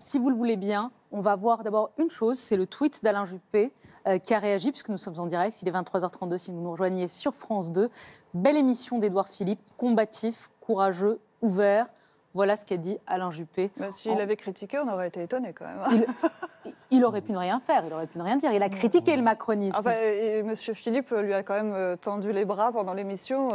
si vous le voulez bien, on va voir d'abord une chose, c'est le tweet d'Alain Juppé qui a réagi, puisque nous sommes en direct, il est 23h32 si vous nous rejoignez sur France 2. Belle émission d'Édouard Philippe, combatif, courageux, ouvert. Voilà ce qu'a dit Alain Juppé. S'il avait critiqué, on aurait été étonnés quand même. Il aurait pu ne rien faire, il aurait pu ne rien dire. Il a critiqué le macronisme. Et M. Philippe lui a quand même tendu les bras pendant l'émission,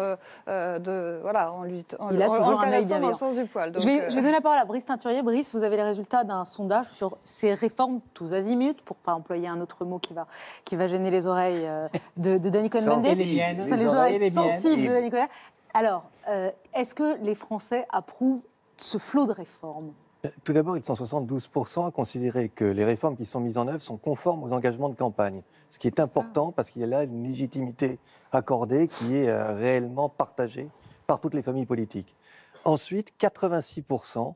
il a toujours un œil dans le sens du poil. Donc, je vais donner la parole à Brice Teinturier. Brice, vous avez les résultats d'un sondage sur ces réformes tous azimuts, pour ne pas employer un autre mot qui va gêner les oreilles de Danny Cohn-Bendit. C'est les oreilles sensibles de Danny Cohn-Bendit. Alors, est-ce que les Français approuvent ce flot de réformes ? Tout d'abord, ils sont 72% à considérer que les réformes qui sont mises en œuvre sont conformes aux engagements de campagne. Ce qui est important parce qu'il y a là une légitimité accordée qui est réellement partagée par toutes les familles politiques. Ensuite, 86%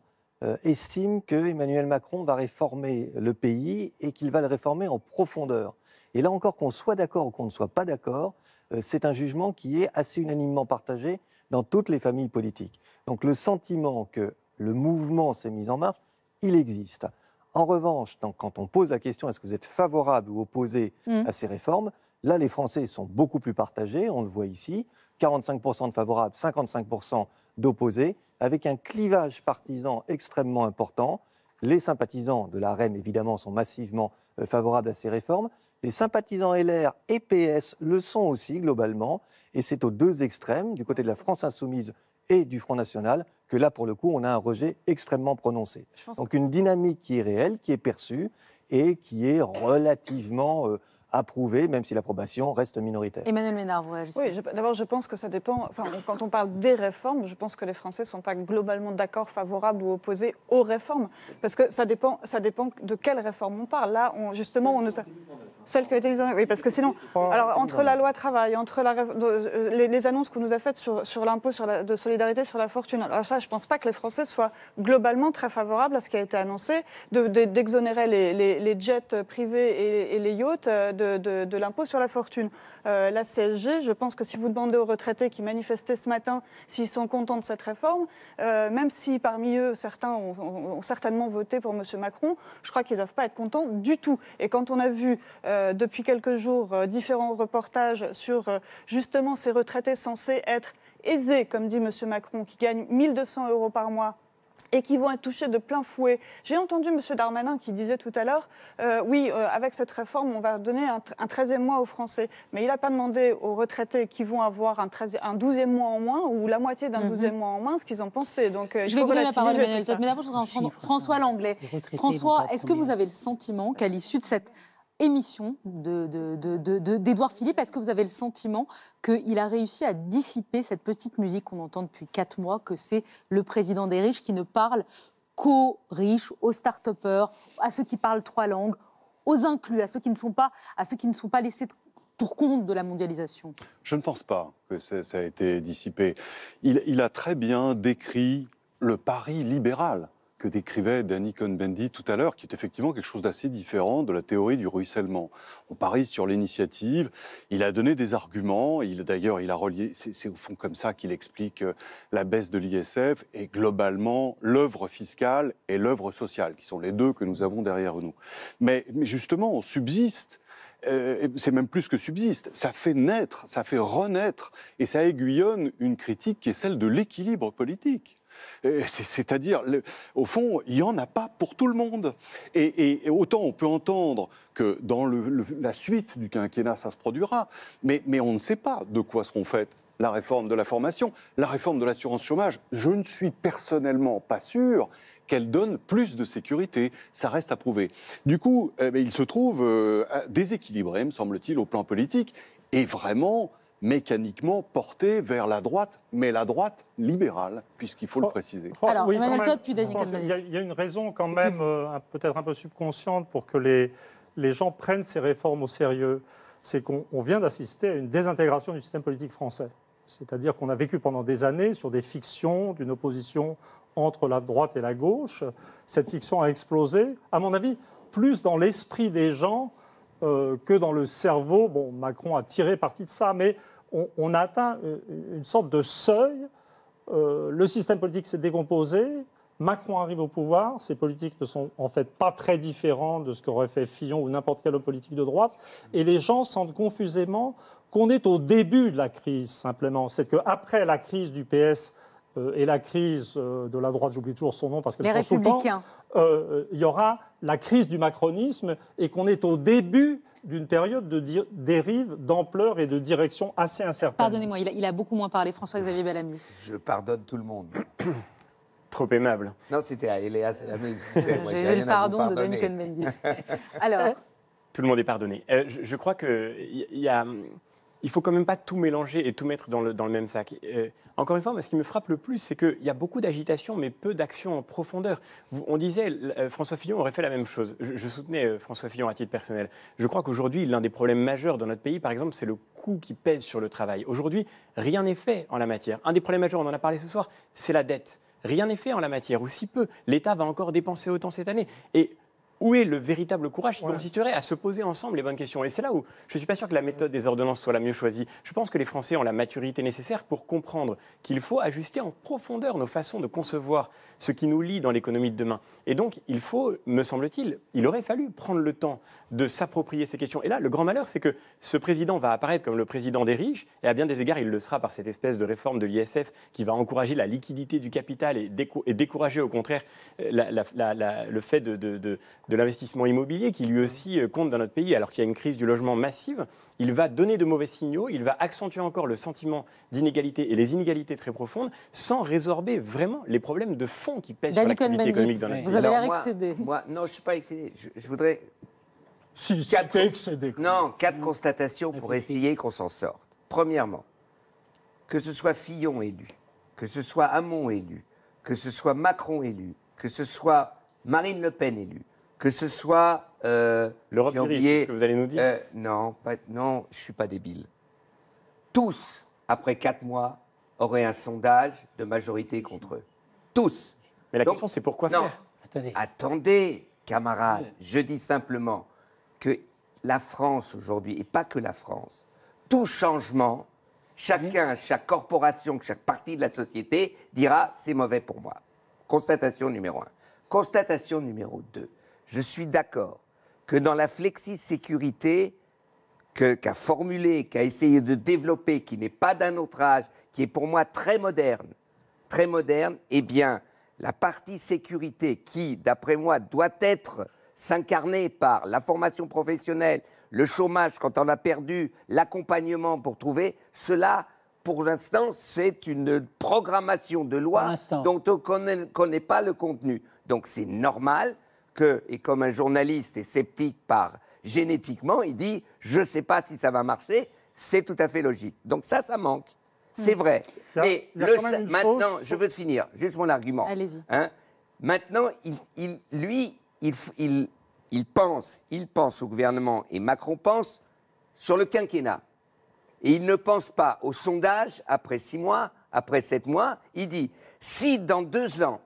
estiment que Emmanuel Macron va réformer le pays et qu'il va le réformer en profondeur. Et là encore, qu'on soit d'accord ou qu'on ne soit pas d'accord, c'est un jugement qui est assez unanimement partagé dans toutes les familles politiques. Donc le sentiment que le mouvement s'est mis en marche, il existe. En revanche, quand on pose la question est-ce que vous êtes favorable ou opposé à ces réformes, là les Français sont beaucoup plus partagés, on le voit ici, 45% de favorables, 55% d'opposés, avec un clivage partisan extrêmement important. Les sympathisants de la REM, évidemment, sont massivement favorables à ces réformes. Les sympathisants LR et PS le sont aussi, globalement, et c'est aux deux extrêmes, du côté de la France Insoumise et du Front National, que là, pour le coup, on a un rejet extrêmement prononcé. Donc une dynamique qui est réelle, qui est perçue et qui est relativement approuvée, même si l'approbation reste minoritaire. Emmanuel Ménard, vous réagissez ? Oui, d'abord, je pense que ça dépend. Enfin, quand on parle des réformes, je pense que les Français ne sont pas globalement d'accord, favorables ou opposés aux réformes. Parce que ça dépend de quelles réformes on parle. Là, justement, on nous a... Celle qui a été mise en œuvre, oui, parce que sinon, alors entre la loi travail, entre les annonces qu'on nous a faites sur l'impôt de solidarité sur la fortune, alors ça, je ne pense pas que les Français soient globalement très favorables à ce qui a été annoncé, d'exonérer les jets privés et les yachts de l'impôt sur la fortune. La CSG, je pense que si vous demandez aux retraités qui manifestaient ce matin s'ils sont contents de cette réforme, même si parmi eux, certains ont certainement voté pour M. Macron, je crois qu'ils ne doivent pas être contents du tout. Et quand on a vu depuis quelques jours différents reportages sur justement ces retraités censés être aisés, comme dit M. Macron, qui gagnent 1 200 € par mois, et qui vont être touchés de plein fouet. J'ai entendu M. Darmanin qui disait tout à l'heure, avec cette réforme, on va donner un 13e mois aux Français. Mais il n'a pas demandé aux retraités qui vont avoir un 12e mois en moins ou la moitié d'un 12e mois en moins ce qu'ils en pensaient. Donc, je vais vous donner la parole, Emmanuel Todd, mais d'abord, je voudrais entendre François Langlais. François, est-ce que vous avez le sentiment qu'à l'issue de cette émission d'Édouard Philippe, est-ce que vous avez le sentiment qu'il a réussi à dissiper cette petite musique qu'on entend depuis 4 mois, que c'est le président des riches qui ne parle qu'aux riches, aux start-upers, à ceux qui parlent 3 langues, aux inclus, à ceux qui ne sont pas laissés pour compte de la mondialisation? Je ne pense pas que ça a été dissipé. Il a très bien décrit le pari libéral que décrivait Danny Cohn-Bendit tout à l'heure, qui est effectivement quelque chose d'assez différent de la théorie du ruissellement. On parie sur l'initiative, il a donné des arguments, d'ailleurs il a relié, c'est au fond comme ça qu'il explique la baisse de l'ISF et globalement l'œuvre fiscale et l'œuvre sociale, qui sont les deux que nous avons derrière nous. Mais justement, on subsiste. C'est même plus que subsiste, ça fait naître, ça fait renaître, et ça aiguillonne une critique qui est celle de l'équilibre politique. C'est-à-dire, au fond, il n'y en a pas pour tout le monde. Et autant on peut entendre que dans la suite du quinquennat, ça se produira, mais on ne sait pas de quoi seront faites la réforme de la formation, la réforme de l'assurance chômage. Je ne suis personnellement pas sûr qu'elle donne plus de sécurité. Ça reste à prouver. Du coup, il se trouve déséquilibré, me semble-t-il, au plan politique, et vraiment mécaniquement porté vers la droite, mais la droite libérale, puisqu'il faut le préciser. Alors, Emmanuel Todd, puis Danny Cohn-Bendit. Il y a une raison quand même, peut-être un peu subconsciente, pour que les gens prennent ces réformes au sérieux. C'est qu'on vient d'assister à une désintégration du système politique français. C'est-à-dire qu'on a vécu pendant des années sur des fictions d'une opposition entre la droite et la gauche. Cette fiction a explosé, à mon avis, plus dans l'esprit des gens que dans le cerveau. Bon, Macron a tiré parti de ça, mais on a atteint une sorte de seuil. Le système politique s'est décomposé. Macron arrive au pouvoir, ses politiques ne sont en fait pas très différentes de ce qu'aurait fait Fillon ou n'importe quelle autre politique de droite, et les gens sentent confusément qu'on est au début de la crise, simplement. C'est qu'après la crise du PS et la crise de la droite, j'oublie toujours son nom parce qu'elle change tout le temps, il y aura la crise du macronisme et qu'on est au début d'une période de dérive, d'ampleur et de direction assez incertaine. Pardonnez-moi, il a beaucoup moins parlé, François-Xavier Bellamy. Je pardonne tout le monde. Trop aimable. Non, c'était à Eléa, c'est la même. J'ai le pardon de Denis Cohn-Bendit. Alors, tout le monde est pardonné. Je crois il faut quand même pas tout mélanger et tout mettre dans le même sac. Encore une fois, moi, ce qui me frappe le plus, c'est qu'il y a beaucoup d'agitation, mais peu d'action en profondeur. On disait, François Fillon aurait fait la même chose. Je soutenais François Fillon à titre personnel. Je crois qu'aujourd'hui, l'un des problèmes majeurs dans notre pays, par exemple, c'est le coût qui pèse sur le travail. Aujourd'hui, rien n'est fait en la matière. Un des problèmes majeurs, on en a parlé ce soir, c'est la dette. Rien n'est fait en la matière, ou si peu. L'État va encore dépenser autant cette année. Et où est le véritable courage qui consisterait à se poser ensemble les bonnes questions? Et c'est là où je ne suis pas sûr que la méthode des ordonnances soit la mieux choisie. Je pense que les Français ont la maturité nécessaire pour comprendre qu'il faut ajuster en profondeur nos façons de concevoir ce qui nous lie dans l'économie de demain. Et donc, il faut, me semble-t-il, il aurait fallu prendre le temps de s'approprier ces questions. Et là, le grand malheur, c'est que ce président va apparaître comme le président des riches, et à bien des égards, il le sera par cette espèce de réforme de l'ISF qui va encourager la liquidité du capital et décourager au contraire le fait de l'investissement immobilier qui lui aussi compte dans notre pays, alors qu'il y a une crise du logement massive. Il va donner de mauvais signaux, il va accentuer encore le sentiment d'inégalité et les inégalités très profondes sans résorber vraiment les problèmes de fond qui pèsent sur l'activité économique dans notre pays. Vous avez l'air excédé. Non, je ne suis pas excédé. Je voudrais... Si, excédé. Non, 4 constatations pour essayer qu'on s'en sorte. Premièrement, que ce soit Fillon élu, que ce soit Hamon élu, que ce soit Macron élu, que ce soit Marine Le Pen élue, que ce soit... L'Europe du riche, c'est ce que vous allez nous dire non, je ne suis pas débile. Tous, après 4 mois, auraient un sondage de majorité contre eux. Tous. Mais la question, c'est pourquoi faire? Attendez, camarades, je dis simplement que la France aujourd'hui, et pas que la France, tout changement, chacun, chaque corporation, chaque partie de la société dira « c'est mauvais pour moi ». Constatation numéro 1. Constatation numéro 2. Je suis d'accord que dans la flexi-sécurité qu'a formulée, qu'a essayé de développer, qui n'est pas d'un autre âge, qui est pour moi très moderne, eh bien, la partie sécurité qui, d'après moi, doit s'incarner par la formation professionnelle, le chômage quand on a perdu, l'accompagnement pour trouver, cela, pour l'instant, c'est une programmation de loi dont on ne connaît pas le contenu. Donc c'est normal que, et comme un journaliste est sceptique génétiquement, il dit « je ne sais pas si ça va marcher », c'est tout à fait logique. Donc ça manque. C'est vrai. Mais maintenant, je veux finir, juste mon argument. Allez-y. Maintenant, il pense au gouvernement et Macron pense sur le quinquennat. Et il ne pense pas au sondage après 6 mois, après 7 mois. Il dit, si dans 2 ans,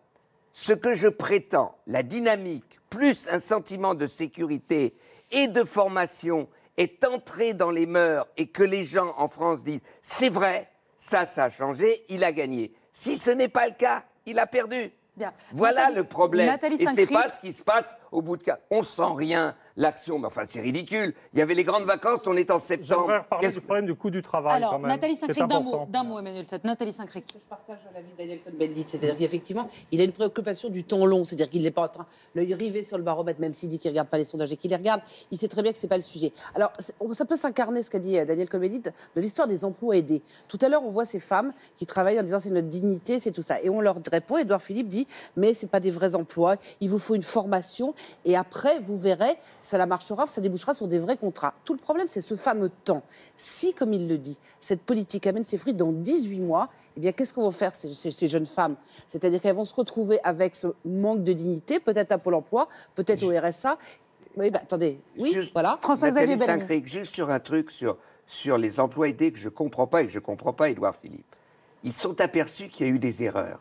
ce que je prétends, la dynamique, plus un sentiment de sécurité et de formation est entré dans les mœurs et que les gens en France disent, c'est vrai, ça a changé, il a gagné. Si ce n'est pas le cas, il a perdu. Bien. Voilà Nathalie, le problème. Nathalie et c'est Saint-Cricq. pas ce qui se passe au bout de 4. On sent rien, l'action, mais enfin c'est ridicule. Il y avait les grandes vacances, on est en septembre. J'aimerais parler du problème du coût du travail. Alors, quand même. Nathalie C'est Saint-Cricq, important. d'un mot, Emmanuel Todd. Nathalie Saint-Cricq. Je partage l'avis de Daniel Cohn-Bendit, c'est-à-dire qu'effectivement, il a une préoccupation du temps long, c'est-à-dire qu'il n'est pas en train l'œil rivé sur le baromètre, même s'il dit qu'il ne regarde pas les sondages et qu'il les regarde, il sait très bien que ce n'est pas le sujet. Alors, ça peut s'incarner, ce qu'a dit Daniel Cohn-Bendit, de l'histoire des emplois aidés. Tout à l'heure, on voit ces femmes qui travaillent en disant c'est notre dignité, c'est tout ça. Et on leur répond, Édouard Philippe dit, mais ce n'est pas des vrais emplois, il vous faut une formation, et après, vous verrez, ça marchera, ça débouchera sur des vrais contrats. Tout le problème, c'est ce fameux temps. Si, comme il le dit, cette politique amène ses fruits dans 18 mois, eh bien, qu'est-ce qu'on va faire, ces jeunes femmes? C'est-à-dire qu'elles vont se retrouver avec ce manque de dignité, peut-être à Pôle emploi, peut-être au RSA. Oui, attendez, oui, voilà. François-Xavier Bellamy. Saint-Cricq, juste sur un truc, sur les emplois aidés que je ne comprends pas et que je ne comprends pas, Édouard Philippe. Ils sont aperçus qu'il y a eu des erreurs.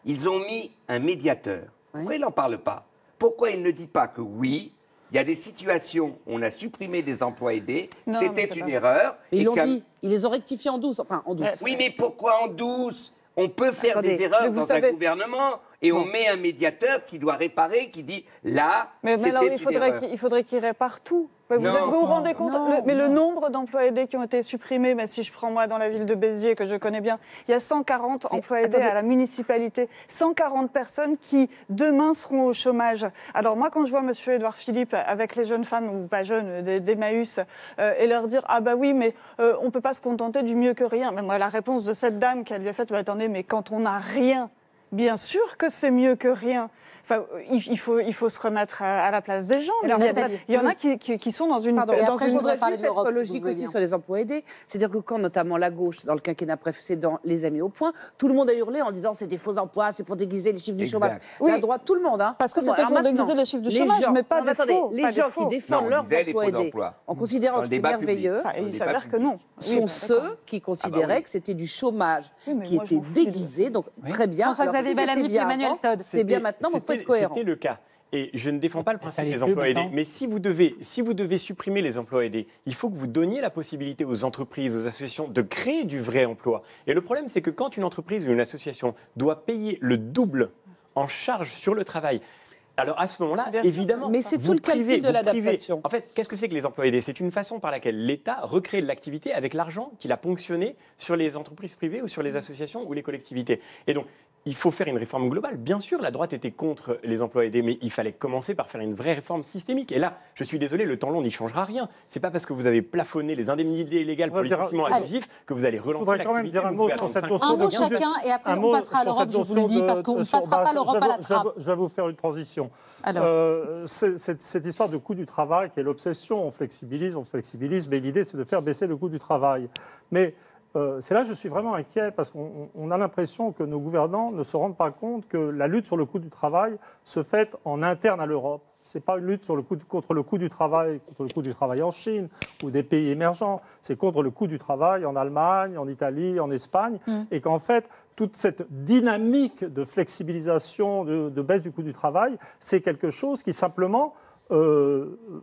Ils ont mis un médiateur. Pourquoi il n'en parle pas? Pourquoi il ne dit pas que oui, il y a des situations où on a supprimé des emplois aidés, c'était une erreur. Mais ils l'ont dit, ils les ont rectifiés en douce, enfin en douce. Oui, mais pourquoi en douce? On peut faire des erreurs dans un gouvernement Et on met un médiateur qui doit réparer, qui dit là, Mais alors, c'était une erreur. il faudrait qu'il répare tout. Vous vous rendez compte le nombre d'emplois aidés qui ont été supprimés, mais si je prends moi dans la ville de Béziers, que je connais bien, il y a 140 emplois aidés à la municipalité. 140 personnes qui, demain, seront au chômage. Alors moi, quand je vois M. Édouard Philippe avec les jeunes femmes, ou pas jeunes, d'Emmaüs, et leur dire « Ah bah oui, mais on ne peut pas se contenter du mieux que rien ». Mais moi, la réponse de cette dame qu'elle lui a faite, bah, attendez, mais quand on n'a rien, bien sûr que c'est mieux que rien. Enfin, il faut se remettre à la place des gens. Alors, Il y en a qui sont dans une... Pardon, et après, je voudrais parler juste de l'Europe, être si logique vous voulez aussi bien. sur les emplois aidés. C'est-à-dire que quand, notamment, la gauche, dans le quinquennat précédent, les a mis au point, tout le monde a hurlé en disant c'est des faux emplois, c'est pour déguiser les chiffres du Exact. chômage. Oui. La droite, tout le monde. Hein. Parce que Tout le c'était monde. pour Alors déguiser maintenant, les chiffres du les chômage, gens- mais pas non, des attendez, faux. les pas gens des faux. qui défendent Non, on leurs disait les emplois faux aidés, d'emploi. en Dans considérant le que c'est débat public. merveilleux, Enfin, Dans le il débat s'avère que public. non. sont ceux qui Ah considéraient bah oui. que c'était du chômage Oui, mais qui moi, je était m'en fous du- déguisé. Donc, très bien. François-Xavier Alors, si Bellamy, c'était bien Emmanuel avant, Todd. c'est bien maintenant, mais il faut être cohérent. C'était le cas. Et je ne défends pas le Ça principe l'est des plus emplois aidés. maintenant. Mais si vous devez supprimer les emplois aidés, il faut que vous donniez la possibilité aux entreprises, aux associations de créer du vrai emploi. Et le problème, c'est que quand une entreprise ou une association doit payer le double en charge sur le travail, alors à ce moment-là, Bien sûr. évidemment, Mais c'est vous tout le calcul privez- de vous l'adaptation. privez- En fait, qu'est-ce que c'est que les emplois aidés? C'est une façon par laquelle l'État recrée de l'activité avec l'argent qu'il a ponctionné sur les entreprises privées ou sur les associations ou les collectivités. Et donc, il faut faire une réforme globale. Bien sûr, la droite était contre les emplois aidés, mais il fallait commencer par faire une vraie réforme systémique. Et là, je suis désolé, le temps long n'y changera rien. C'est pas parce que vous avez plafonné les indemnités légales pour On va dire- licenciement Allez. abusif que vous allez Je relancer voudrais quand même l'activité. dire un Vous mot pouvez sur attendre cette 5 notion ans. Un de mot coût du- chacun, et après un on mot passera à sur l'Europe, cette je vous le notion dis, de- parce qu'on ne sur- passera pas l'Europe à la trappe. Je vais vous faire une transition. Alors. Cette histoire de coût du travail qui est l'obsession, on flexibilise, mais l'idée c'est de faire baisser le coût du travail. Mais c'est là que je suis vraiment inquiet parce qu'on a l'impression que nos gouvernants ne se rendent pas compte que la lutte sur le coût du travail se fait en interne à l'Europe. Ce n'est pas une lutte contre le coût du travail en Chine ou des pays émergents. C'est contre le coût du travail en Allemagne, en Italie, en Espagne. Et qu'en fait, toute cette dynamique de flexibilisation, de baisse du coût du travail, c'est quelque chose qui simplement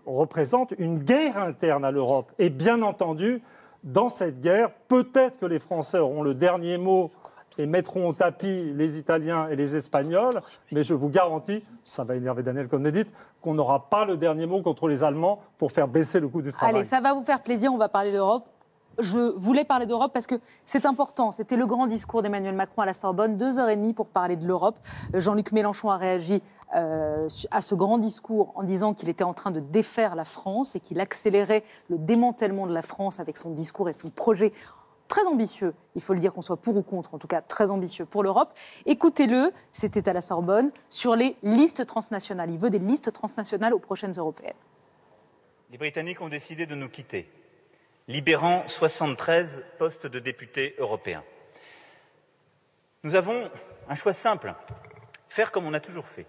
représente une guerre interne à l'Europe. Et bien entendu, dans cette guerre, peut-être que les Français auront le dernier mot et mettront au tapis les Italiens et les Espagnols, mais je vous garantis, ça va énerver Daniel Cohn-Bendit, qu'on n'aura pas le dernier mot contre les Allemands pour faire baisser le coût du travail. Allez, ça va vous faire plaisir, on va parler d'Europe. Je voulais parler d'Europe parce que c'est important. C'était le grand discours d'Emmanuel Macron à la Sorbonne, 2h30 pour parler de l'Europe. Jean-Luc Mélenchon a réagi à ce grand discours en disant qu'il était en train de défaire la France et qu'il accélérait le démantèlement de la France avec son discours et son projet très ambitieux. Il faut le dire qu'on soit pour ou contre, en tout cas très ambitieux pour l'Europe. Écoutez-le, c'était à la Sorbonne, sur les listes transnationales. Il veut des listes transnationales aux prochaines européennes. Les Britanniques ont décidé de nous quitter, libérant 73 postes de députés européens. Nous avons un choix simple, faire comme on a toujours fait.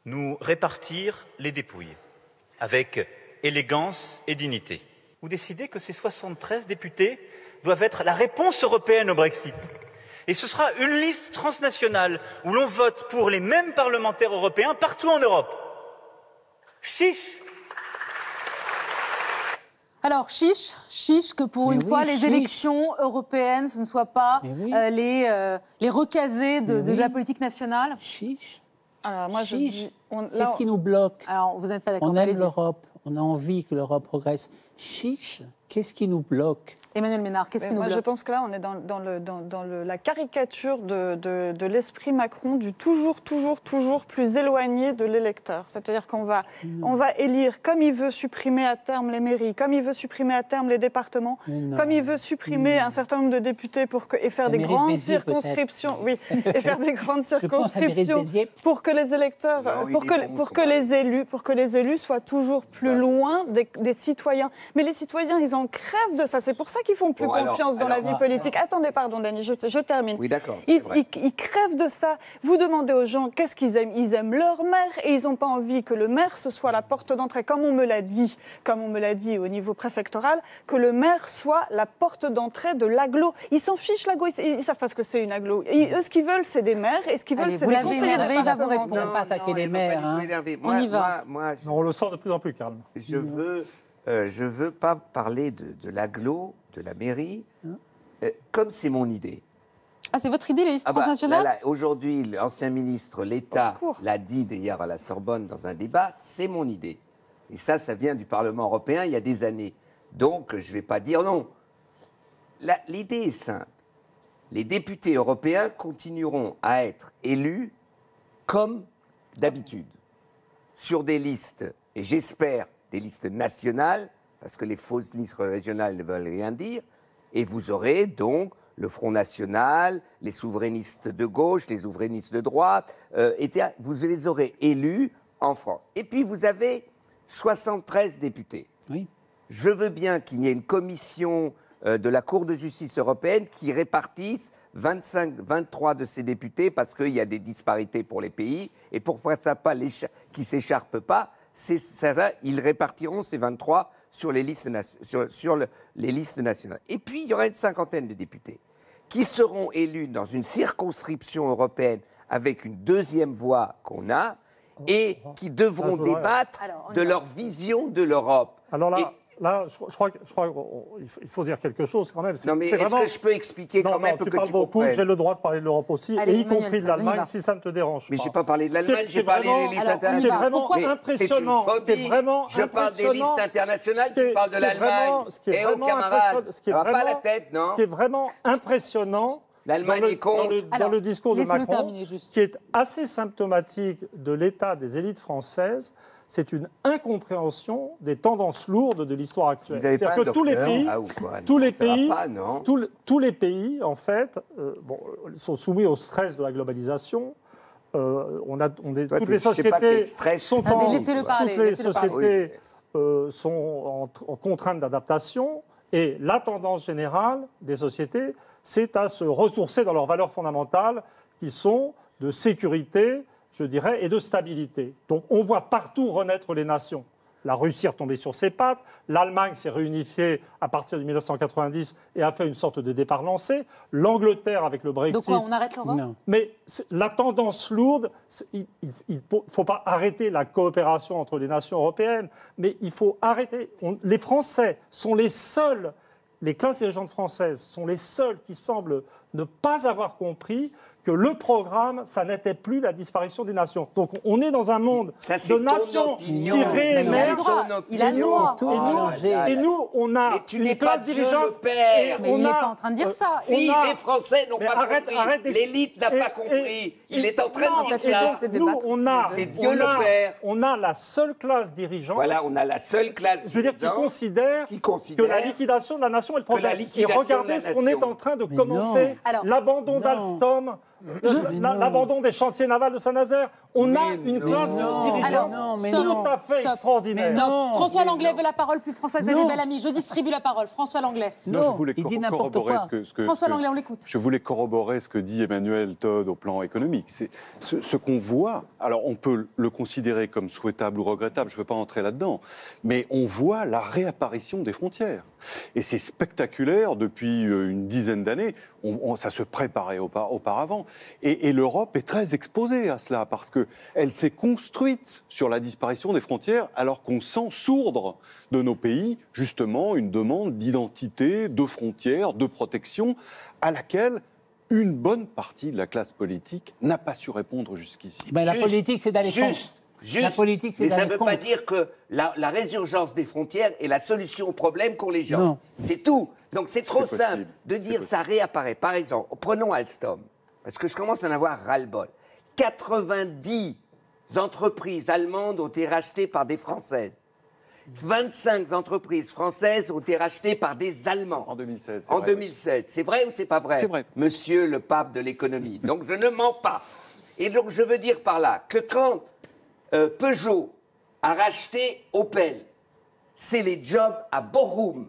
Nous répartir les dépouilles, avec élégance et dignité. Ou décider que ces 73 députés doivent être la réponse européenne au Brexit. Et ce sera une liste transnationale où l'on vote pour les mêmes parlementaires européens partout en Europe. Chiche! Alors, chiche que pour Mais une oui, fois, les chiche. élections européennes, ce ne soient pas Mais oui. les recasés de Mais oui. la politique nationale. Chiche. Alors, moi, je Chiche. dis... Qu'est-ce qui nous bloque? Alors, vous n'êtes pas d'accord, On mais aime allez-y. l'Europe, on a envie que l'Europe progresse. Chiche, qu'est-ce qui nous bloque? Emmanuel Ménard, qu'est-ce qui nous moi, je bloque? pense que là, on est dans la caricature de l'esprit Macron, du toujours plus éloigné de l'électeur. C'est-à-dire qu'on va élire, comme il veut supprimer à terme les mairies, comme il veut supprimer à terme les départements, Non. comme il veut supprimer un certain nombre de députés et faire La des mairie de grandes Béziers, circonscriptions, oui, et faire des grandes Je pense à la mairie de circonscriptions Béziers. pour que les électeurs, Non, pour il est bon, que les élus soient toujours plus loin des citoyens. Mais les citoyens, ils en crèvent de ça. C'est pour ça qu'ils font plus Bon, alors, confiance dans la vie politique. Attendez, pardon, Dany, je termine. Oui, d'accord. c'est vrai. Ils crèvent de ça. Vous demandez aux gens qu'est-ce qu'ils aiment. Ils aiment leur maire et ils n'ont pas envie que le maire, ce soit la porte d'entrée, comme on me l'a dit au niveau préfectoral, que le maire soit la porte d'entrée de l'agglo. Ils s'en fichent, l'agglo. Ils ne savent pas ce que c'est une agglo. Eux, ce qu'ils veulent, c'est des maires et ce qu'ils veulent, Allez, c'est vous des l'avez conseillers énervé, il va vous départementaux. répondre. pas attaquer non, les il faut maires, pas du tout hein. énerver. On y va. Moi, On le sort de plus en plus calme. je veux pas parler de l'agglo, de la mairie, comme c'est mon idée. Ah, c'est votre idée, les listes transnationales? Aujourd'hui, l'ancien ministre l'État l'a dit d'ailleurs à la Sorbonne dans un débat, c'est mon idée. Et ça vient du Parlement européen il y a des années. Donc, je ne vais pas dire non. L'idée est simple. Les députés européens continueront à être élus comme d'habitude, sur des listes, et j'espère des listes nationales, parce que les fausses listes régionales ne veulent rien dire, et vous aurez donc le Front National, les souverainistes de gauche, les souverainistes de droite, vous les aurez élus en France. Et puis vous avez 73 députés. Oui. Je veux bien qu'il y ait une commission de la Cour de justice européenne qui répartisse 23 de ces députés, parce qu'il y a des disparités pour les pays, et pour faire ça pas qui ne s'écharpent pas, ils répartiront ces 23 sur les listes, les listes nationales. Et puis, il y aura une cinquantaine de députés qui seront élus dans une circonscription européenne avec une deuxième voix qu'on a, et qui devront débattre de leur vision de l'Europe. Alors là, je crois qu'il faut dire quelque chose quand même. Non, mais est-ce que je peux expliquer quand même pour que tu comprennes? J'ai le droit de parler de l'Europe aussi, et y compris de l'Allemagne, si ça ne te dérange pas. Mais je n'ai pas parlé de l'Allemagne, j'ai parlé des listes internationales. Ce qui est vraiment impressionnant, je parle des listes internationales, tu parles de l'Allemagne. Et aux camarades, ça ne va pas la tête, non? Ce qui est vraiment impressionnant dans le discours de Macron, qui est assez symptomatique de l'état des élites françaises, c'est une incompréhension des tendances lourdes de l'histoire actuelle. C'est-à-dire que tous les pays, en fait, sont soumis au stress de la globalisation. Toutes les sociétés sont en contrainte d'adaptation, et la tendance générale des sociétés, c'est à se ressourcer dans leurs valeurs fondamentales, qui sont de sécurité, je dirais, et de stabilité. Donc on voit partout renaître les nations. La Russie est retombée sur ses pattes, l'Allemagne s'est réunifiée à partir de 1990 et a fait une sorte de départ lancé, l'Angleterre avec le Brexit... Donc quoi, on arrête l'Europe? Mais la tendance lourde, il ne faut pas arrêter la coopération entre les nations européennes, mais il faut arrêter... Les Français sont les seuls, les classes dirigeantes françaises sont les seuls qui semblent ne pas avoir compris que le programme, ça n'était plus la disparition des nations. Donc on est dans un monde de nations qui réémergent. Et nous, on a une classe dirigeante. Mais il n'est pas en train de dire ça. Si les Français n'ont pas compris, l'élite n'a pas compris. Il est en train de dire ça. C'est Dieu le Père. On a la seule classe dirigeante. Voilà, on a la seule classe dirigeante. Je veux dire, qui considère que la liquidation de la nation est le problème. Et regardez ce qu'on est en train de commenter. L'abandon d'Alstom. L'abandon des chantiers navals de Saint-Nazaire. On a une classe de dirigeants tout à fait extraordinaire. François Langlais veut la parole, plus François Xavier Bellamy. Je distribue la parole. François Langlais. Je voulais corroborer François Langlais, on l'écoute. Je voulais corroborer ce que dit Emmanuel Todd au plan économique. C'est ce qu'on voit. Alors on peut le considérer comme souhaitable ou regrettable, je ne veux pas entrer là-dedans, mais on voit la réapparition des frontières. Et c'est spectaculaire depuis une dizaine d'années. Ça se préparait auparavant. Et l'Europe est très exposée à cela parce qu'elle s'est construite sur la disparition des frontières alors qu'on sent sourdre de nos pays justement une demande d'identité, de frontières, de protection à laquelle une bonne partie de la classe politique n'a pas su répondre jusqu'ici. La politique, c'est d'aller la politique, mais ça ne veut pas dire que la résurgence des frontières est la solution au problème qu'ont les gens. Non. C'est tout. Donc c'est trop simple de dire ça réapparaît. Par exemple, prenons Alstom, parce que je commence à en avoir ras-le-bol. 90 entreprises allemandes ont été rachetées par des Françaises. 25 entreprises françaises ont été rachetées par des Allemands. En 2016. En 2016. C'est vrai ou c'est pas vrai? C'est vrai. Monsieur le pape de l'économie. Donc je ne mens pas. Et donc je veux dire par là que quand Peugeot a racheté Opel, c'est les jobs à Bochum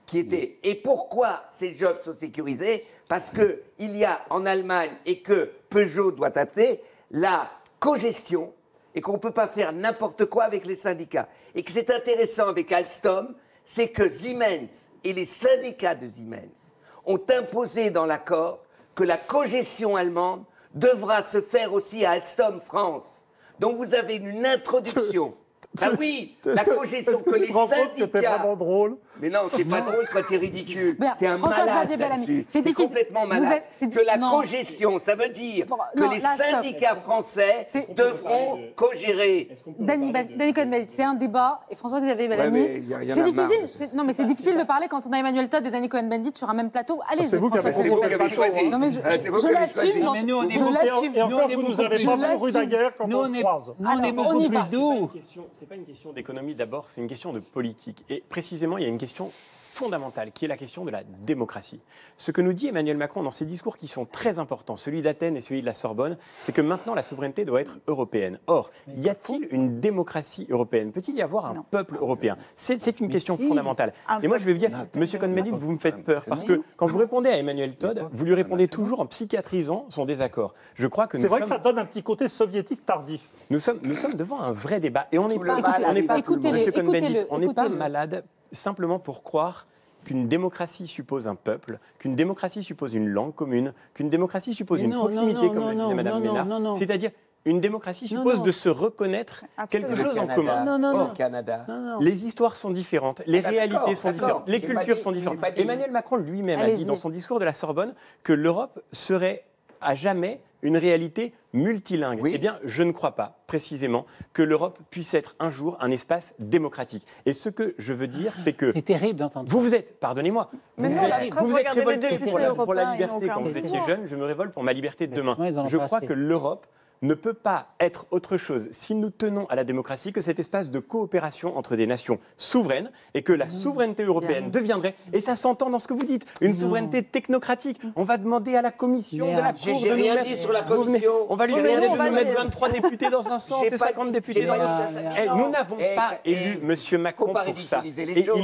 qui étaient. Et pourquoi ces jobs sont sécurisés? Parce qu'il y a en Allemagne, et que Peugeot doit adapter, la cogestion, et qu'on ne peut pas faire n'importe quoi avec les syndicats. Et que c'est intéressant avec Alstom, c'est que Siemens et les syndicats de Siemens ont imposé dans l'accord que la cogestion allemande devra se faire aussi à Alstom France. Donc vous avez une introduction Ah oui, la cogestion que les Tu te rends compte que t'es syndicats... vraiment drôle. Mais non, t'es pas drôle quand t'es ridicule. Mais, T'es un Françoise malade Xavier Bellamy, là-dessus. c'est T'es difficile. complètement Vous malade. êtes- c'est- Que la non. cogestion, ça veut dire que non, les là, stop. syndicats français C'est- devront co-gérer. Danny Cohn-Bendit, c'est un débat. Et François-Xavier Bellamy, mais il y en a c'est marre difficile. de ça. Non, mais c'est difficile de parler quand on a Emmanuel Todd et Danny Cohn-Bendit sur un même plateau. Allez, C'est vous qui avez- C'est vous qui avez choisi. Non, mais je C'est vous qui avez l'assume, choisi. j'en Mais nous, on est je beaucoup- l'assume. Et encore, on est vous nous beaucoup avez plus- pas je vu rue l'assume. Daguerre quand Nous, on on se est- croise. nous, on est Alors, beaucoup on y plus va. doux. C'est pas une question d'économie d'abord, c'est une question de politique. Et précisément, il y a une question fondamentale, qui est la question de la démocratie. Ce que nous dit Emmanuel Macron dans ses discours qui sont très importants, celui d'Athènes et celui de la Sorbonne, c'est que maintenant la souveraineté doit être européenne. Or, y a-t-il une démocratie européenne? Peut-il y avoir un peuple européen? C'est une question fondamentale. Et moi, je vais vous dire, Monsieur Cohn-Bendit, vous me faites peur, parce que quand vous répondez à Emmanuel Todd, vous lui répondez toujours en psychiatrisant son désaccord. Je crois que C'est vrai que ça donne un petit côté soviétique tardif. nous sommes devant un vrai débat. Et on n'est Tout pas, le mal on n'est pas, arrive à tout le monde. Monsieur Cohn-Bendit, Écoutez-le, on n'est pas écoutez-le. malade simplement pour croire qu'une démocratie suppose un peuple, qu'une démocratie suppose une langue commune, qu'une démocratie suppose Mais une non, proximité, non, comme le non, disait Madame non, Ménard. non, non. C'est-à-dire, une démocratie Non, suppose non. de se reconnaître quelque chose en commun. Non, non, non. Au Canada. Les histoires sont différentes, les Ah, réalités d'accord, sont d'accord. différentes, les J'ai pas cultures dit- sont j'ai différentes. pas dit- Emmanuel Macron lui-même a Allez-y. dit dans son discours de la Sorbonne que l'Europe serait à jamais une réalité multilingue. Oui. Eh bien, je ne crois pas, précisément, que l'Europe puisse être un jour un espace démocratique. Et ce que je veux dire, c'est que C'est terrible d'entendre vous êtes, pardonnez-moi, Mais vous non, êtes, la preuve, vous êtes regardez les révolté députés pour la européens, ils liberté n'ont quand aucun vous étiez pouvoir. jeune, je me révolte pour ma liberté de demain. Ouais, ils en ont Je pas crois assez. que l'Europe ne peut pas être autre chose, si nous tenons à la démocratie, que cet espace de coopération entre des nations souveraines, et que la souveraineté européenne deviendrait, et ça s'entend dans ce que vous dites, une souveraineté technocratique. On va demander à la Commission de la Merde. Cour J'ai de nous rien mettre- dit sur la vous venez- Commission. On va lui Oh, mais demander non, de nous vas-y. mettre 23 députés dans un sens J'ai et pas 50 dit- députés j'ai dans pas l'autre. dit ça. Eh, nous n'avons Eh, pas eh, élu M. Macron faut pas pour ça. ridiculiser les Et choses.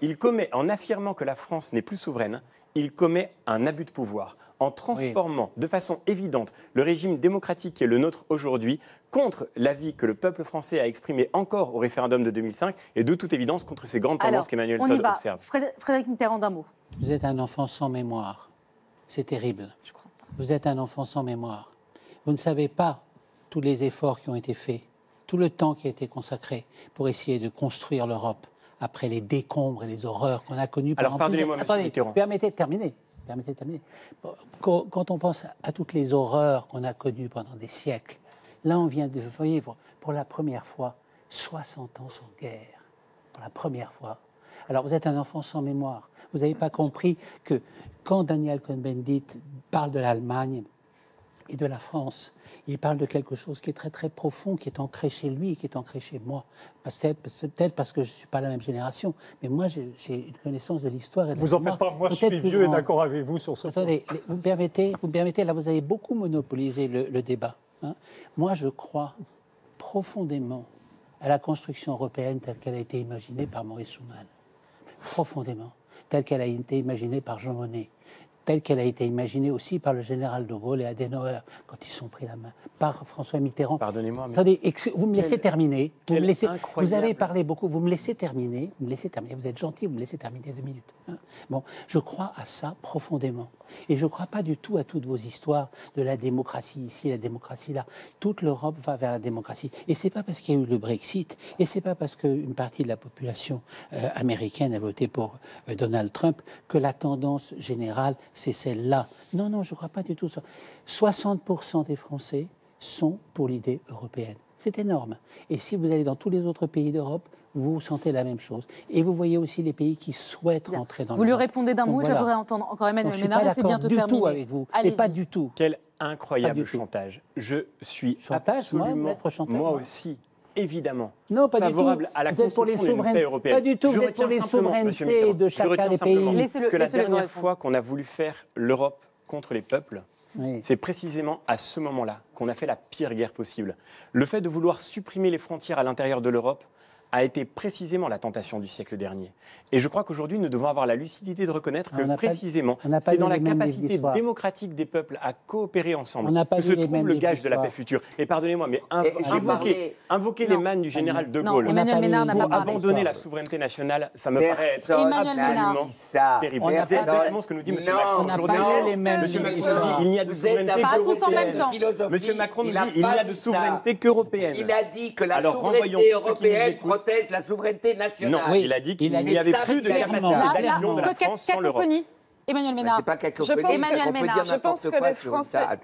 il commet, en affirmant que la France n'est plus souveraine, il commet un abus de pouvoir en transformant de façon évidente le régime démocratique qui est le nôtre aujourd'hui contre l'avis que le peuple français a exprimé encore au référendum de 2005 et de toute évidence contre ces grandes tendances Alors, qu'Emmanuel on y Todd va. observe. Frédéric Mitterrand, d'un mot. Vous êtes un enfant sans mémoire. C'est terrible. Vous êtes un enfant sans mémoire. Vous ne savez pas tous les efforts qui ont été faits, tout le temps qui a été consacré pour essayer de construire l'Europe après les décombres et les horreurs qu'on a connues. Alors, pendant pardonnez-moi, plusieurs- monsieur Attendez, Mitterrand. Permettez de terminer. Permettez de terminer. Quand on pense à toutes les horreurs qu'on a connues pendant des siècles, là, on vient de vivre pour la première fois 60 ans sans guerre. Pour la première fois. Alors, vous êtes un enfant sans mémoire. Vous n'avez pas compris que quand Daniel Cohn-Bendit parle de l'Allemagne et de la France, il parle de quelque chose qui est très très profond, qui est ancré chez lui et qui est ancré chez moi. Peut-être parce que je ne suis pas la même génération, mais moi j'ai une connaissance de l'histoire et de Vous la en faites mémoire pas, moi je peut-être suis plus vieux et grande. d'accord avec vous sur ce point. Attendez, vous me permettez, là vous avez beaucoup monopolisé le débat. Hein. Moi je crois profondément à la construction européenne telle qu'elle a été imaginée par Maurice Schuman. Profondément. Telle qu'elle a été imaginée par Jean Monnet. Telle qu'elle a été imaginée aussi par le général de Gaulle et Adenauer quand ils sont pris la main, par François Mitterrand. Pardonnez-moi, mais Attendez, vous me laissez terminer. Vous, quel me laissez, incroyable- vous avez parlé beaucoup, vous me laissez terminer. Vous me laissez terminer. Vous êtes gentil, vous me laissez terminer 2 minutes. Hein. Bon, je crois à ça profondément. Et je ne crois pas du tout à toutes vos histoires de la démocratie ici, la démocratie là. Toute l'Europe va vers la démocratie. Et ce n'est pas parce qu'il y a eu le Brexit, et ce n'est pas parce qu'une partie de la population américaine a voté pour Donald Trump que la tendance générale, c'est celle-là. Non, non, je ne crois pas du tout ça. 60% des Français sont pour l'idée européenne. C'est énorme. Et si vous allez dans tous les autres pays d'Europe, vous sentez la même chose. Et vous voyez aussi les pays qui souhaitent rentrer dans Vous lui l'Europe. répondez d'un Donc mot, voilà. j'aimerais entendre encore Emmanuel Donc, je suis Ménard pas et c'est d'accord bientôt du terminé. tout avec vous. Et Allez-y. pas du tout. quel Pas incroyable du tout. chantage. Je suis Chantage, moi, absolument, maître chanteur, moi moi. aussi, évidemment, Non, pas favorable du tout. à la Vous êtes pour les construction d'une paix souverainetés. européenne. Pas du tout. Je Vous êtes pour retiens les simplement, monsieur souverainetés Mitterrand, de je chacun retiens des simplement pays. Laissez-le- que la laissez-le dernière répondre. fois qu'on a voulu faire l'Europe contre les peuples, Oui. c'est précisément à ce moment-là qu'on a fait la pire guerre possible. Le fait de vouloir supprimer les frontières à l'intérieur de l'Europe a été précisément la tentation du siècle dernier. Et je crois qu'aujourd'hui, nous devons avoir la lucidité de reconnaître que précisément, c'est dans la capacité démocratique des peuples à coopérer ensemble que se trouve le gage de la paix future. Et pardonnez-moi, mais invoquer les mannes du général de Gaulle pour abandonner la souveraineté nationale, ça me paraît être absolument terrible. C'est exactement ce que nous dit M. Macron aujourd'hui. M. Macron nous dit il n'y a de souveraineté qu'européenne. M. Macron nous dit il n'y a de souveraineté qu'européenne. Il a dit que la souveraineté européenne protège la souveraineté nationale. Non, il a dit qu'il n'y avait plus de capacité d'action de la France sans l'Europe. Emmanuel Ménard. C'est pas cacophonie, on peut dire n'importe quoi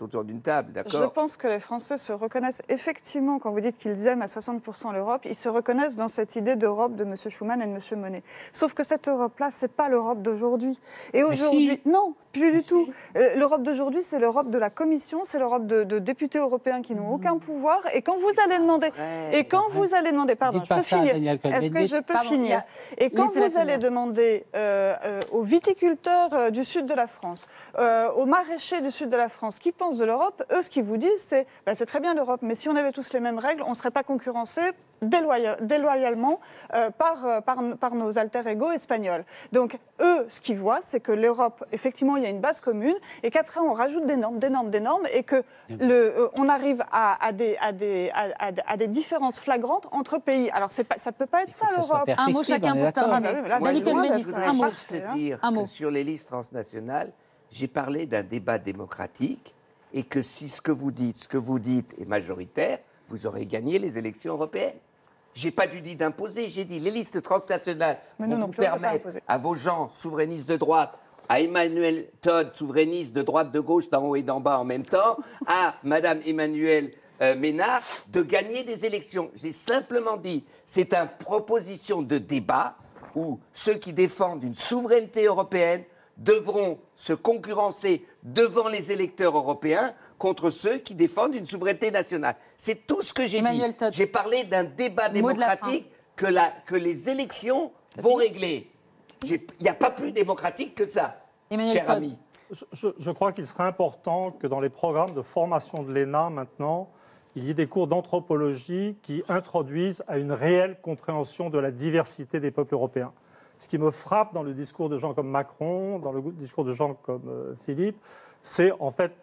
autour d'une table, d'accord. Je pense que les Français se reconnaissent effectivement, quand vous dites qu'ils aiment à 60% l'Europe, ils se reconnaissent dans cette idée d'Europe de M. Schuman et de M. Monnet. Sauf que cette Europe-là, c'est pas l'Europe d'aujourd'hui. Et aujourd'hui, non, plus du tout. L'Europe d'aujourd'hui, c'est l'Europe de la Commission, c'est l'Europe de députés européens qui n'ont aucun pouvoir. Et quand vous allez demander, pardon, je peux finir. Est-ce que je peux finir? Et quand vous allez demander aux viticulteurs du sud de la France, aux maraîchers du sud de la France qui pensent de l'Europe, eux, ce qu'ils vous disent, c'est c'est très bien l'Europe, mais si on avait tous les mêmes règles, on ne serait pas concurrencés déloyalement par nos alter-ego espagnols. Donc, eux, ce qu'ils voient, c'est que l'Europe, effectivement, il y a une base commune, et qu'après, on rajoute des normes, et que on arrive à des différences flagrantes entre pays. Alors, ça ne peut pas être ça, l'Europe. Un mot chacun pour terminer. Je voudrais juste te dire que sur les listes transnationales, j'ai parlé d'un débat démocratique, et que si ce que vous dites est majoritaire, vous aurez gagné les élections européennes. J'ai pas dû dire d'imposer, j'ai dit les listes transnationales vont vous permettre à vos gens souverainistes de droite, à Emmanuel Todd, souverainiste de droite, de gauche, d'en haut et d'en bas en même temps, à Madame Emmanuel Ménard, de gagner des élections. J'ai simplement dit, c'est une proposition de débat où ceux qui défendent une souveraineté européenne devront se concurrencer devant les électeurs européens contre ceux qui défendent une souveraineté nationale. C'est tout ce que j'ai dit. J'ai parlé d'un débat démocratique que les élections vont régler. Il n'y a pas plus démocratique que ça, cher ami. Je crois qu'il serait important que dans les programmes de formation de l'ENA, maintenant, il y ait des cours d'anthropologie qui introduisent à une réelle compréhension de la diversité des peuples européens. Ce qui me frappe dans le discours de gens comme Macron, dans le discours de gens comme Philippe, c'est en fait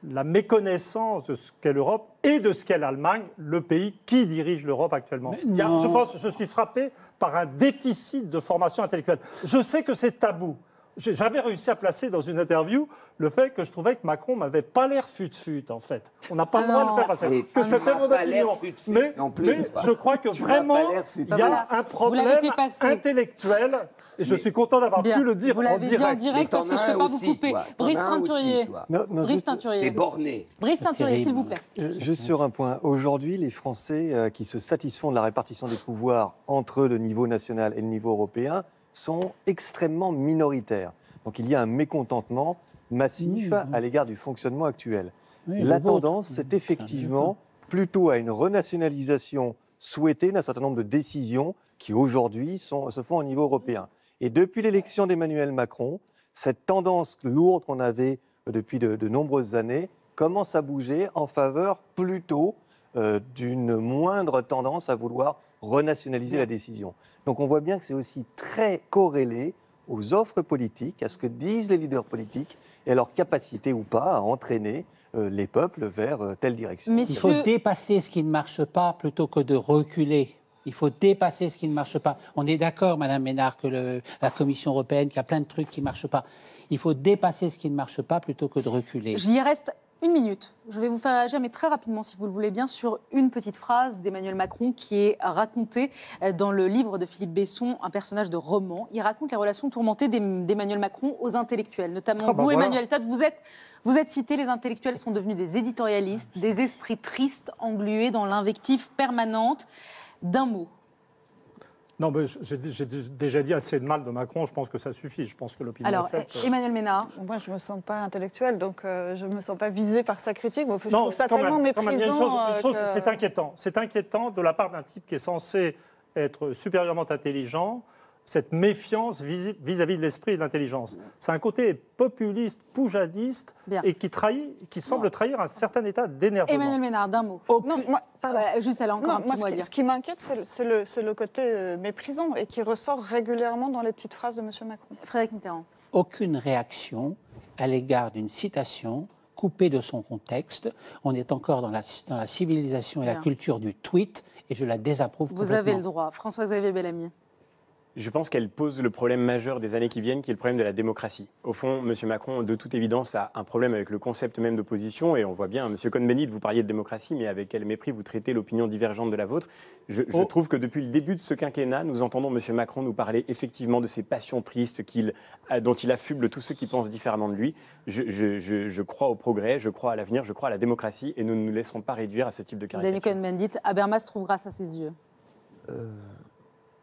la méconnaissance de ce qu'est l'Europe et de ce qu'est l'Allemagne, le pays qui dirige l'Europe actuellement. Je suis frappé par un déficit de formation intellectuelle. Je sais que c'est tabou. J'avais réussi à placer dans une interview le fait que je trouvais que Macron m'avait pas l'air fut-fut, en fait. On n'a pas le droit de le faire passer. Que c'était mon opinion. Mais je crois que vraiment, il y a un problème intellectuel. Et je suis content d'avoir pu le dire en direct. Vous l'avez dit en direct parce que je ne peux pas vous couper. Brice Teinturier. Brice Teinturier. T'es borné. Brice Teinturier, s'il vous plaît. Juste sur un point. Aujourd'hui, les Français qui se satisfont de la répartition des pouvoirs entre le niveau national et le niveau européen sont extrêmement minoritaires. Donc il y a un mécontentement massif à l'égard du fonctionnement actuel. La tendance, c'est effectivement plutôt à une renationalisation souhaitée d'un certain nombre de décisions qui aujourd'hui se font au niveau européen. Et depuis l'élection d'Emmanuel Macron, cette tendance lourde qu'on avait depuis de nombreuses années commence à bouger en faveur plutôt d'une moindre tendance à vouloir renationaliser la décision. Donc on voit bien que c'est aussi très corrélé aux offres politiques, à ce que disent les leaders politiques et à leur capacité ou pas à entraîner les peuples vers telle direction. Il faut dépasser ce qui ne marche pas plutôt que de reculer. Il faut dépasser ce qui ne marche pas. On est d'accord, Madame Ménard, que la Commission européenne, qu'il y a plein de trucs qui ne marchent pas. Il faut dépasser ce qui ne marche pas plutôt que de reculer. J'y reste une minute. Je vais vous faire réagir, mais très rapidement, si vous le voulez bien, sur une petite phrase d'Emmanuel Macron qui est racontée dans le livre de Philippe Besson, un personnage de roman. Il raconte les relations tourmentées d'Emmanuel Macron aux intellectuels, notamment vous, Emmanuel Todd. Vous êtes cité, les intellectuels sont devenus des éditorialistes, des esprits tristes, englués dans l'invective permanente. D'un mot. Non, mais j'ai déjà dit assez de mal de Macron, je pense que ça suffit. Je pense que l'opinion est faite. Emmanuel Ménard. Moi, je ne me sens pas intellectuelle, donc je ne me sens pas visée par sa critique. Moi, je trouve ça tellement méprisant. Il y a une chose, c'est inquiétant. C'est inquiétant de la part d'un type qui est censé être supérieurement intelligent. cette méfiance vis-à-vis de l'esprit et de l'intelligence. C'est un côté populiste, poujadiste, et qui semble trahir un certain état d'énervement. Emmanuel Ménard, d'un mot. Non, moi, juste, elle a encore un petit mot à dire. Ce qui m'inquiète, c'est le côté méprisant et qui ressort régulièrement dans les petites phrases de M. Macron. Frédéric Mitterrand. Aucune réaction à l'égard d'une citation coupée de son contexte. On est encore dans la civilisation et la culture du tweet, et je la désapprouve complètement. Vous avez le droit. François-Xavier Bellamy. Je pense qu'elle pose le problème majeur des années qui viennent, qui est le problème de la démocratie. Au fond, M. Macron, de toute évidence, a un problème avec le concept même d'opposition, et on voit bien, M. Cohn-Bendit, vous parliez de démocratie, mais avec quel mépris vous traitez l'opinion divergente de la vôtre. Je trouve que depuis le début de ce quinquennat, nous entendons M. Macron nous parler effectivement de ces passions tristes dont il affuble tous ceux qui pensent différemment de lui. Je crois au progrès, je crois à l'avenir, je crois à la démocratie, et nous ne nous laissons pas réduire à ce type de caricature. Denis Cohn-Bendit, Habermas trouve grâce à ses yeux.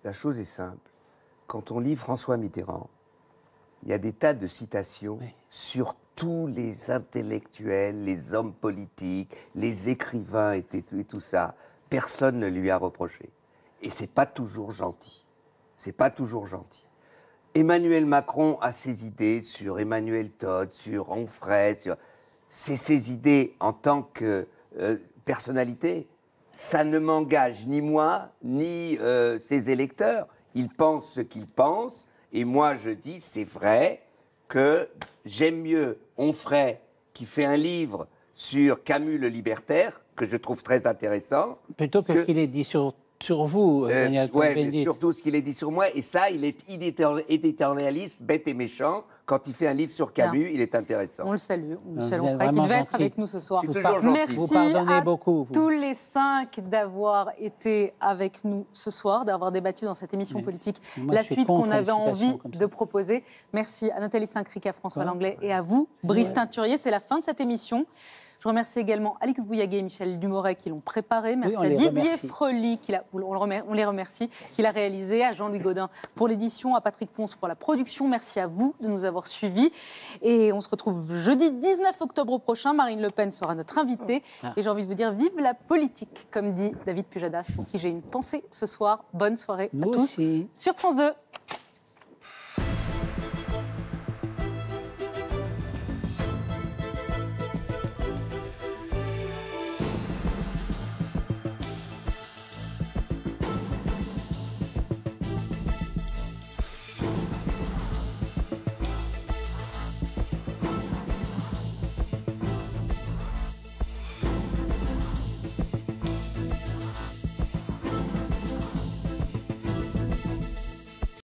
La chose est simple. Quand on lit François Mitterrand, il y a des tas de citations sur tous les intellectuels, les hommes politiques, les écrivains et tout ça. Personne ne lui a reproché. Et c'est pas toujours gentil. C'est pas toujours gentil. Emmanuel Macron a ses idées sur Emmanuel Todd, sur Onfray, c'est ses idées en tant que personnalité. Ça ne m'engage ni moi, ni ses électeurs. Ils pensent ce qu'ils pensent, et moi je dis, c'est vrai que j'aime mieux Onfray qui fait un livre sur Camus le libertaire, que je trouve très intéressant. Plutôt que ce qu'il ait dit sur vous, Daniel Cohn-Bendit. Oui, surtout ce qu'il a dit sur moi, et ça, il est éditorialiste, bête et méchant. Quand il fait un livre sur Camus, il est intéressant. On le salue, Michel Onfray, qui devait être avec nous ce soir. Merci vous pardonnez beaucoup, tous les 5 d'avoir été avec nous ce soir, d'avoir débattu dans cette émission politique la suite qu'on avait envie de proposer. Merci à Nathalie Saint-Cric, à François Langlais et à vous, Brice Teinturier. C'est la fin de cette émission. Je remercie également Alix Bouillaguet et Michel Dumoret qui l'ont préparé. Merci à Didier Frely, on les remercie, qui l'a réalisé, à Jean-Louis Gaudin pour l'édition, à Patrick Ponce pour la production. Merci à vous de nous avoir suivis. Et on se retrouve jeudi 19 octobre prochain. Marine Le Pen sera notre invitée. Et j'ai envie de vous dire, vive la politique, comme dit David Pujadas, pour qui j'ai une pensée ce soir. Bonne soirée à tous sur France 2.